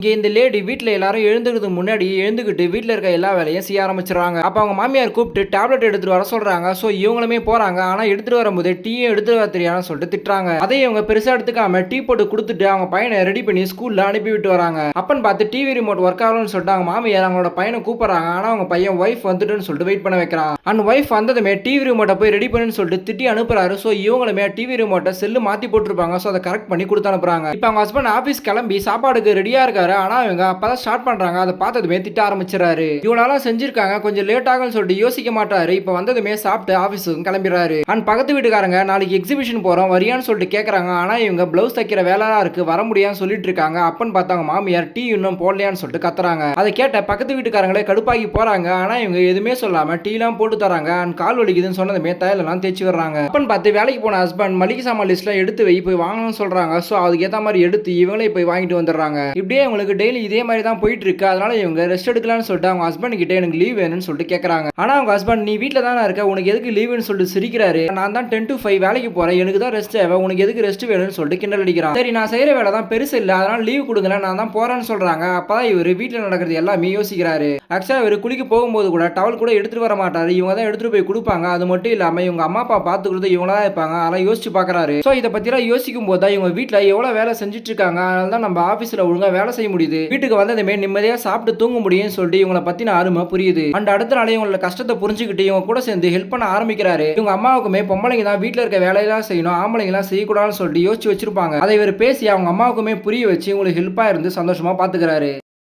இங்க இந்த லேடி வீட்ல எல்லாரும் எழுந்துக்கிறதுக்கு முன்னாடி எழுந்துக்கிட்டு வீட்ல இருக்க எல்லா வேலையும் செய்ய ஆரம்பிச்சிடறாங்க. அப்ப அவங்க மாமியார் கூப்பிட்டு டேப்லெட் எடுத்துட்டு வர சொல்றாங்க. சோ இவங்களுமே போறாங்க. ஆனா எடுத்துட்டு வரும்போது டீயும் எடுத்துட்டு வர தெரியாதுன்னு சொல்லிட்டு திட்டுறாங்க. அதை இவங்க பெருசா எடுத்துக்காம டீ போட்டு கொடுத்துட்டு அவங்க பையனை ரெடி பண்ணி ஸ்கூல்ல அனுப்பி விட்டு வராங்க. அப்பன்னு பார்த்து டிவி ரிமோட் ஒர்க் ஆகலன்னு சொல்லிட்டு அவங்க மாமியார் அவங்களோட பையனை கூப்பிடுறாங்க. ஆனா அவங்க பையன் ஒய்ஃப் வந்துட்டுன்னு சொல்லிட்டு வெயிட் பண்ண வைக்கிறான். அண்ட் ஒய்ஃப் வந்ததுமே டிவி ரிமோட்டை போய் ரெடி பண்ணுன்னு சொல்லிட்டு திட்டி அனுப்புறாரு. சோ இவங்களுமே டிவி ரிமோட்டை செல்லு மாத்தி போட்டுருப்பாங்க. சோ அதை கரெக்ட் பண்ணி கொடுத்து அனுப்புறாங்க. இப்ப அவங்க ஹஸ்பண்ட் ஆபீஸ் கிளம்பி சாப்பாடுக்கு ரெடியா இருக்காரு. ஆனா இவங்க அப்பதான் ஸ்டார்ட் பண்றாங்க. அதை பார்த்ததுமே திட்ட ஆரம்பிச்சிடறாரு. இவனால செஞ்சிருக்காங்க, கொஞ்சம் லேட் ஆகும்னு சொல்லிட்டு யோசிக்க மாட்டாரு. இப்ப வந்ததுமே சாப்பிட்டு ஆபீஸுக்கு கிளம்பிடுறாரு. அண்ட் பக்கத்து வீட்டுக்காரங்க நாளைக்கு எக்ஸிபிஷன் போறோம் வரியான்னு சொல்லிட்டு கேக்குறாங்க. ஆனா இவங்க பிளவுஸ் தைக்கிற வேலை இருக்கு, வர முடியாதுன்னு சொல்லிட்டு இருக்காங்க. அப்பன்னு பார்த்தாங்க மாமியார் டீ இன்னும் போடலையான்னு சொல்லிட்டு கத்துறாங்க. அதை கேட்ட பக்கத்து வீட்டுக்காரங்களே கடுப்பாகி போறாங்க. ஆனா இவங்க எதுவுமே சொல்லாம டீ எல்லாம் போட்டு தராங்க. அண்ட் கால் வலிக்குதுன்னு சொன்னதுமே தையலெல்லாம் தேய்ச்சி வர்றாங்க. அப்பன்னு பார்த்து வேலைக்கு போன ஹஸ்பண்ட் மளிகை சாமான் லிஸ்ட்ல எடுத்து வை போய் வாங்கணும்னு சொல்றாங்க. சோ அதுக்கு ஏத்த மாதிரி எடுத்து இவங்களே போய் வாங்கிட்டு வந்துடுறாங்க. இப்படியே இவங்களுக்கு டெய்லி இதே மாதிரி தான் போயிட்டு இருக்கு. அதனால இவங்க ரெஸ்ட் எடுக்கலாம்னு சொல்லிட்டு அவங்க ஹஸ்பண்ட் கிட்ட எனக்கு லீவ் வேணும்னு சொல்லிட்டு கேக்குறாங்க. ஆனா அவங்க ஹஸ்பண்ட் நீ வீட்ல தானே இருக்க, உனக்கு எதுக்கு லீவுன்னு சொல்லிட்டு சிரிக்கிறாரு. நான் தான் 10 to 5 வேலைக்கு போறேன், எனக்கு தான் ரெஸ்ட் தேவை, உனக்கு எதுக்கு ரெஸ்ட் வேணும்னு சொல்லிட்டு கிண்டல் அடிக்கிறான். சரி நான் செய்யற வேலை தான் பெருசு இல்ல, அதனால லீவ் கொடுங்கல, நான் தான் போறேன்னு சொல்றாங்க. அப்பதான் இவர் வீட்டுல நடக்கிறது எல்லாமே யோசிக்கிறாரு. ஆக்சுவலா இவர் குளிக்க போகும்போது கூட டவல் கூட எடுத்துட்டு வர மாட்டாரு. இவங்க தான் எடுத்துட்டு போய் கொடுப்பாங்க. அது மட்டும் இல்லாம இவங்க அம்மா அப்பா பாத்துக்கிறது இவங்க தான் இருப்பாங்க. அதெல்லாம் யோசிச்சு பாக்குறாரு. சோ இதை பத்தி எல்லாம் யோசிக்கும் போது தான் இவங்க வீட்டுல எவ்வளவு வேலை செஞ்சுட்டு இருக்காங்க. அதனால தான் நம்ம ஆபீஸ்ல ஒழுங்கா வேலை செய்ய முடியுது, வீட்டுக்கு வந்ததுமே நிம்மதியா சாப்பிட்டு தூங்க முடியும்னு சொல்லிட்டு இவங்களை பத்தின அருமை புரியுது. அண்ட் அடுத்த நாளே இவங்களோட கஷ்டத்தை புரிஞ்சுக்கிட்டு இவங்க கூட சேர்ந்து ஹெல்ப் பண்ண ஆரம்பிக்கிறாரு. இவங்க அம்மாவுக்குமே பொம்பளைங்க தான் வீட்டுல இருக்க வேலையெல்லாம் செய்யணும், ஆம்பளைங்க எல்லாம் செய்யக்கூடாதுன்னு சொல்லிட்டு யோசிச்சு வச்சிருப்பாங்க. அதை இவர் பேசி அவங்க அம்மாவுக்குமே புரிய வச்சு இவங்களுக்கு ஹெல்ப்பா இருந்து சந்தோஷமா பாத்துக்கிறாரு.